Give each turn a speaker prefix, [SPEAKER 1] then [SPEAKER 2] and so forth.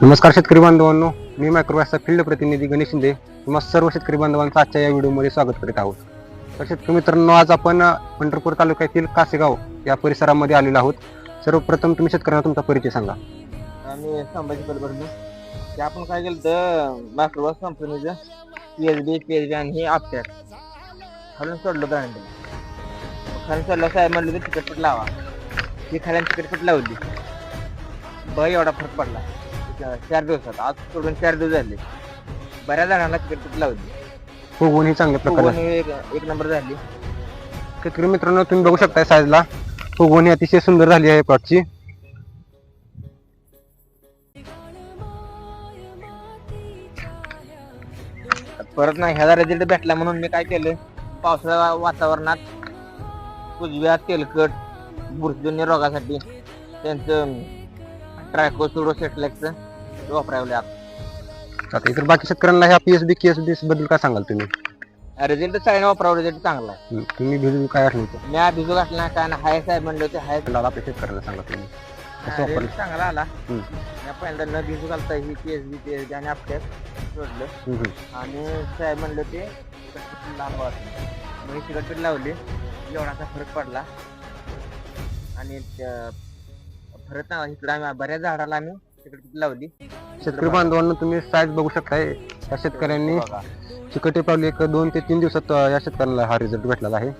[SPEAKER 1] नमस्कार शेतकरी बांधवांनो, मी मायक्रोवॅसचा फील्ड प्रतिनिधी गणेश शिंदे तुम्हा सर्व शेतकरी बांधवांचं आजच्या या व्हिडिओमध्ये स्वागत करीत आहोत. तर शेतकरी मित्रांनो, आज आपण पंढरपूर तालुक्यातील कासेगाव या परिसरामध्ये आलेलो आहोत. सर्वप्रथम तुम्ही शेतकऱ्यांना तुमचा परिचय सांगा.
[SPEAKER 2] आम्ही संभाजी कडबर्न ते आपण काय केलं तर मायक्रोवॉस कंपनीचं PSB आणि हे आपट्यात खालून सोडलं ब्रँड खालून सोडलं साहेब म्हणलं तर तिकटपट लावा ती खाल्यान तिकटपट लावली बघ एवढा फरक पडला 4 दिवसात. आज सोडून 4 दिवस झाले. बऱ्याच जणांना तिकटपट लावली.
[SPEAKER 1] फुगवून ही चांगल्या प्रकारे
[SPEAKER 2] एक नंबर झाली.
[SPEAKER 1] शेतकरी मित्रांनो, तुम्ही बघू शकताय साईजला फुगवून ही अतिशय सुंदर झाली आहे प्लॉटची.
[SPEAKER 2] परत नाही ह्याचा रिझल्ट भेटला म्हणून मी काय केलं, पावसाळ्या वातावरणात उजव्या तेलकट बुरशीजन्य रोगासाठी त्यांचं ट्रायकोसुडोसेटलेक्स वापरावले.
[SPEAKER 1] आता इतर बाकी शेतकऱ्यांना ह्या PSB KSB बद्दल काय सांगाल तुम्ही?
[SPEAKER 2] रिझल्ट सगळ्यांना वापरावं, रिझल्ट चांगला आहे.
[SPEAKER 1] तुम्ही भिजू काय आठवण होतं?
[SPEAKER 2] मी भिजू घातला काय ना हाय साहेब म्हणले होते हाय
[SPEAKER 1] आपल्या शेतकऱ्यांना सांगा तुम्ही कसं वापरलं.
[SPEAKER 2] result चांगला आला. मी पहिल्यांदा न भिजू घालता ही PSB आणि आपट्यात सोडलं आणि साहेब म्हणलं ते लांब वाटलं मग तिकट लावली. एवढाचा फरक पडला आणि फरक ना इकडं आम्ही बऱ्याच झाडाला आम्ही तिकट लावली.
[SPEAKER 1] शेतकरी बांधवांना तुम्ही साईज बघू शकताय. या शेतकऱ्यांनी चिकटे पावली 1, 2 ते 3 दिवसात या शेतकऱ्यांना हा रिझल्ट भेटलेला आहे.